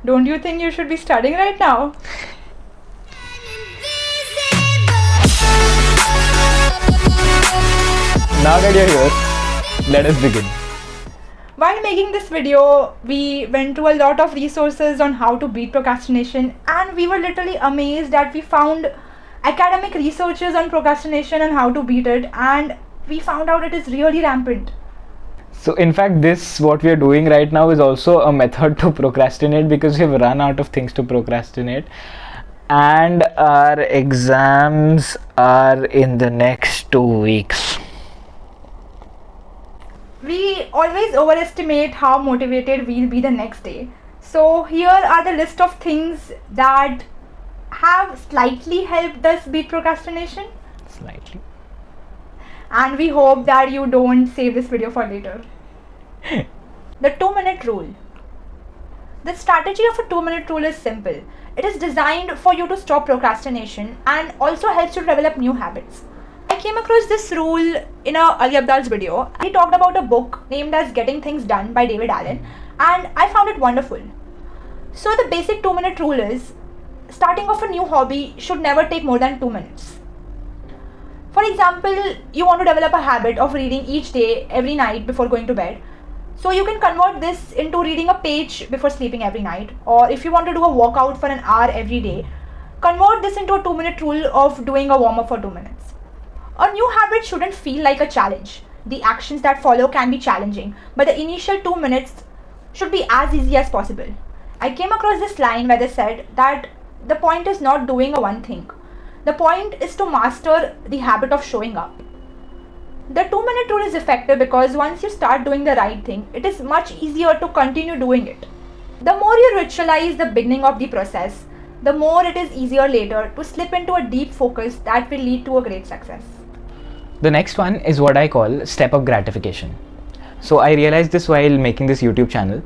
Don't you think you should be studying right now? Now that you're here, let us begin. While making this video, we went to a lot of resources on how to beat procrastination, and we were literally amazed that we found academic researches on procrastination and how to beat it, and we found out it is really rampant. So in fact, what we are doing right now is also a method to procrastinate, because we've run out of things to procrastinate and our exams are in the next 2 weeks. We always overestimate how motivated we'll be the next day. So here are the list of things that have slightly helped us beat procrastination. Slightly. And we hope that you don't save this video for later. The 2-minute rule. The strategy of a 2-minute rule is simple. It is designed for you to stop procrastination and also helps you develop new habits. I came across this rule in a Ali Abdal's video. He talked about a book named as Getting Things Done by David Allen, and I found it wonderful. So the basic 2-minute rule is, starting off a new hobby should never take more than 2 minutes. For example, you want to develop a habit of reading each day, every night before going to bed. So you can convert this into reading a page before sleeping every night. Or if you want to do a workout for an hour every day, convert this into a 2-minute rule of doing a warm-up for 2 minutes. A new habit shouldn't feel like a challenge. The actions that follow can be challenging, but the initial 2 minutes should be as easy as possible. I came across this line where they said that the point is not doing a one thing. The point is to master the habit of showing up. The 2-minute rule is effective because once you start doing the right thing, it is much easier to continue doing it. The more you ritualize the beginning of the process, the more it is easier later to slip into a deep focus that will lead to a great success. The next one is what I call step-up gratification. So I realized this while making this YouTube channel,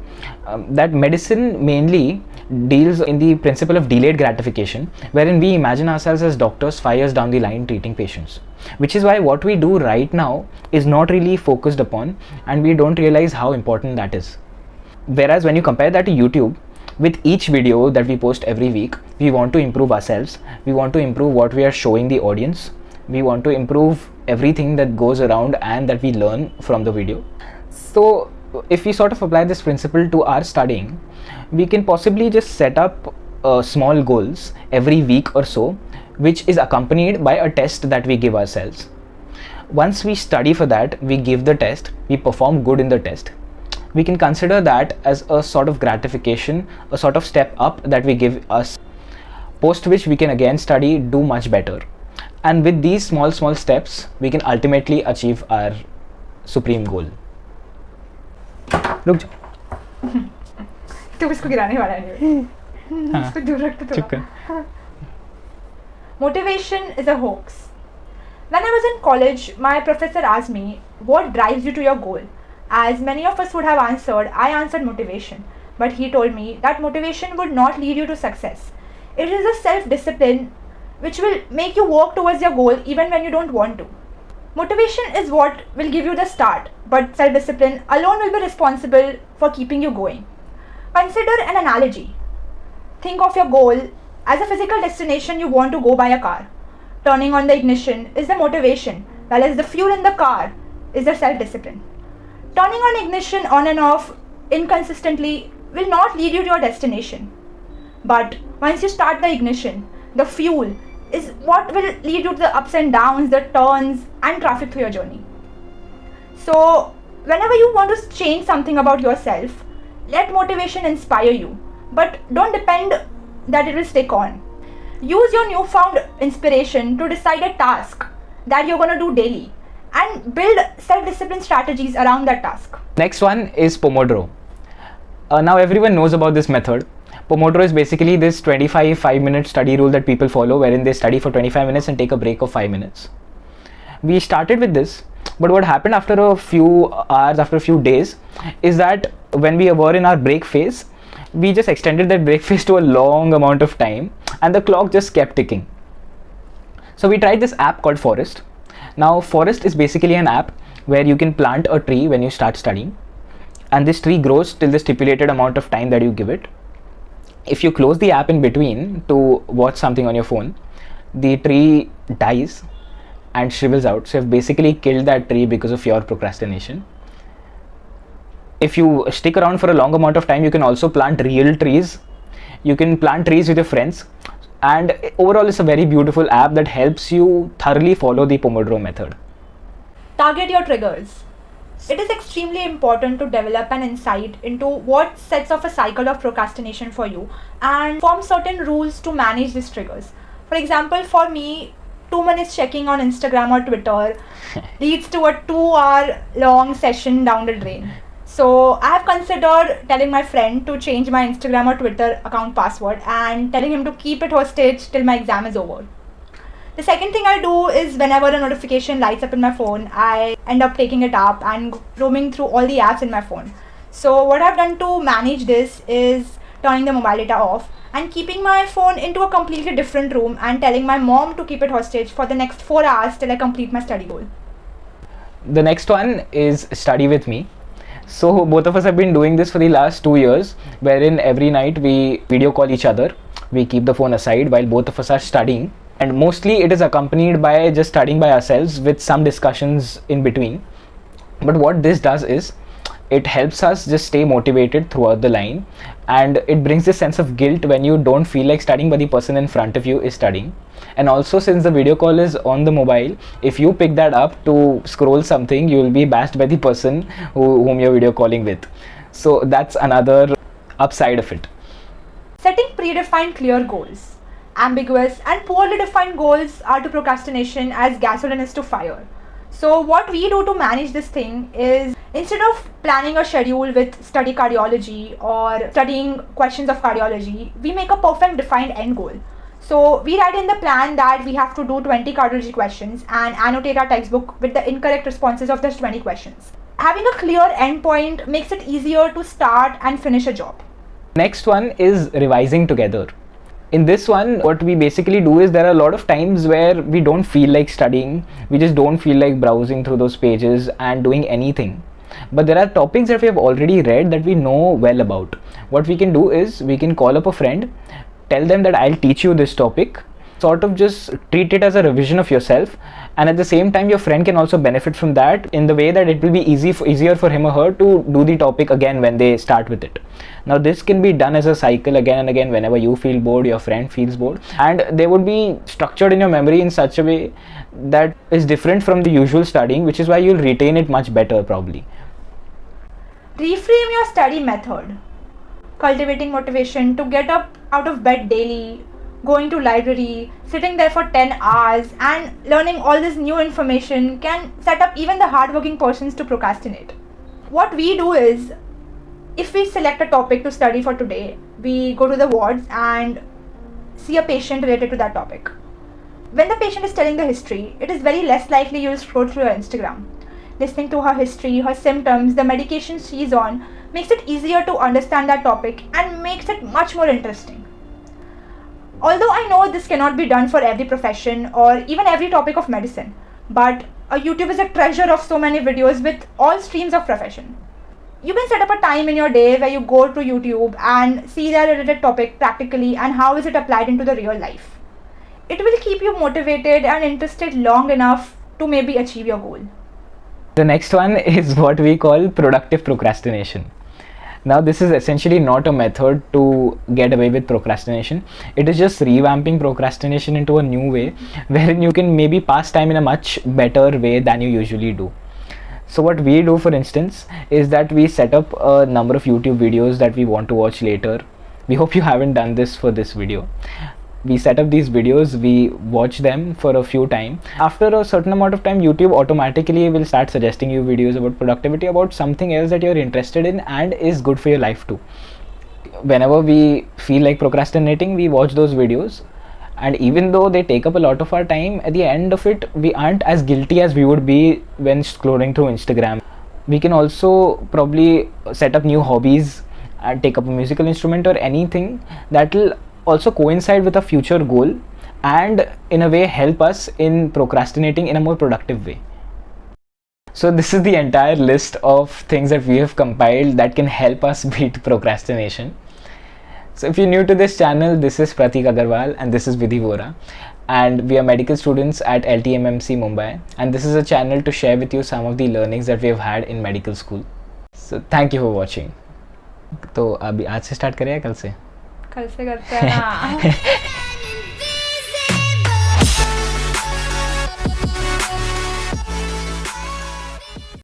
that medicine mainly deals in the principle of delayed gratification, wherein we imagine ourselves as doctors 5 years down the line treating patients. Which is why what we do right now is not really focused upon, and we don't realize how important that is. Whereas when you compare that to YouTube, with each video that we post every week, we want to improve ourselves, we want to improve what we are showing the audience, we want to improve everything that goes around and that we learn from the video. So if we sort of apply this principle to our studying, we can possibly just set up small goals every week or so, which is accompanied by a test that we give ourselves. Once we study for that, we give the test, we perform good in the test. We can consider that as a sort of gratification, a sort of step up that we give us, post which we can again study, do much better. And with these small steps, we can ultimately achieve our supreme goal. रुक जाओ. तू इसको गिराने वाला है. इसको दूर रख के चुप कर. Motivation is a hoax. When I was in college, my professor asked me, what drives you to your goal? As many of us would have answered, I answered motivation. But he told me that motivation would not lead you to success. It is a self-discipline which will make you work towards your goal even when you don't want to. Motivation is what will give you the start, but self-discipline alone will be responsible for keeping you going. Consider an analogy. Think of your goal as a physical destination you want to go by a car. Turning on the ignition is the motivation, whereas the fuel in the car is the self-discipline. Turning on ignition on and off inconsistently will not lead you to your destination. But once you start the ignition, the fuel is what will lead you to the ups and downs, the turns and traffic through your journey. So whenever you want to change something about yourself, let motivation inspire you, but don't depend that it will stick on. Use your newfound inspiration to decide a task that you're going to do daily and build self-discipline strategies around that task. Next one is Pomodoro. Now everyone knows about this method. Pomodoro is basically this 5-minute study rule that people follow, wherein they study for 25 minutes and take a break of 5 minutes. We started with this, but what happened after a few hours, after a few days, is that when we were in our break phase, we just extended that break phase to a long amount of time and the clock just kept ticking. So we tried this app called Forest. Now Forest is basically an app where you can plant a tree when you start studying, and this tree grows till the stipulated amount of time that you give it. If you close the app in between to watch something on your phone, the tree dies and shrivels out. So you've basically killed that tree because of your procrastination. If you stick around for a long amount of time, you can also plant real trees. You can plant trees with your friends, and overall it's a very beautiful app that helps you thoroughly follow the Pomodoro method. Target your triggers. It is extremely important to develop an insight into what sets off a cycle of procrastination for you and form certain rules to manage these triggers. For example, for me, 2 minutes checking on Instagram or Twitter leads to a 2-hour long session down the drain. So I have considered telling my friend to change my Instagram or Twitter account password and telling him to keep it hostage till my exam is over. The second thing I do is whenever a notification lights up in my phone, I end up taking it up and roaming through all the apps in my phone. So what I've done to manage this is turning the mobile data off and keeping my phone into a completely different room and telling my mom to keep it hostage for the next 4 hours till I complete my study goal. The next one is study with me. So both of us have been doing this for the last 2 years, wherein every night we video call each other. We keep the phone aside while both of us are studying. And mostly it is accompanied by just studying by ourselves with some discussions in between. But what this does is it helps us just stay motivated throughout the line, and it brings this sense of guilt when you don't feel like studying but the person in front of you is studying. And also, since the video call is on the mobile, if you pick that up to scroll something, you will be bashed by the person whom you're video calling with. So that's another upside of it. Setting predefined clear goals. Ambiguous and poorly defined goals are to procrastination as gasoline is to fire. So what we do to manage this thing is, instead of planning a schedule with study cardiology or studying questions of cardiology, we make a perfect defined end goal. So we write in the plan that we have to do 20 cardiology questions and annotate our textbook with the incorrect responses of those 20 questions. Having a clear endpoint makes it easier to start and finish a job. Next one is revising together. In this one, what we basically do is, there are a lot of times where we don't feel like studying, we just don't feel like browsing through those pages and doing anything. But there are topics that we have already read that we know well about. What we can do is, we can call up a friend, tell them that I'll teach you this topic, sort of just treat it as a revision of yourself, and at the same time your friend can also benefit from that in the way that it will be easier for him or her to do the topic again when they start with it. Now this can be done as a cycle again and again. Whenever you feel bored, your friend feels bored, and they would be structured in your memory in such a way that is different from the usual studying, which is why you'll retain it much better probably. Reframe your study method. Cultivating motivation to get up out of bed daily, going to library, sitting there for 10 hours and learning all this new information can set up even the hardworking persons to procrastinate. What we do is, if we select a topic to study for today, we go to the wards and see a patient related to that topic. When the patient is telling the history, it is very less likely you'll scroll through her Instagram. Listening to her history, her symptoms, the medications she's on makes it easier to understand that topic and makes it much more interesting. Although I know this cannot be done for every profession or even every topic of medicine, but YouTube is a treasure of so many videos with all streams of profession. You can set up a time in your day where you go to YouTube and see that related topic practically and how is it applied into the real life. It will keep you motivated and interested long enough to maybe achieve your goal. The next one is what we call productive procrastination. Now this is essentially not a method to get away with procrastination. It is just revamping procrastination into a new way wherein you can maybe pass time in a much better way than you usually do. So what we do, for instance, is that we set up a number of YouTube videos that we want to watch later. We hope you haven't done this for this video. We set up these videos, we watch them for a few times. After a certain amount of time, YouTube automatically will start suggesting you videos about productivity, about something else that you're interested in and is good for your life too. Whenever we feel like procrastinating, we watch those videos, and even though they take up a lot of our time, at the end of it, we aren't as guilty as we would be when scrolling through Instagram. We can also probably set up new hobbies and take up a musical instrument or anything that will also coincide with a future goal and in a way help us in procrastinating in a more productive way. So this is the entire list of things that we have compiled that can help us beat procrastination. So if you're new to this channel, this is Pratik Agarwal and this is Vidhi Vora, and we are medical students at LTMMC Mumbai, and this is a channel to share with you some of the learnings that we have had in medical school. So thank you for watching. तो अभी आज से start करें या कल से? कल से करते हैं ना.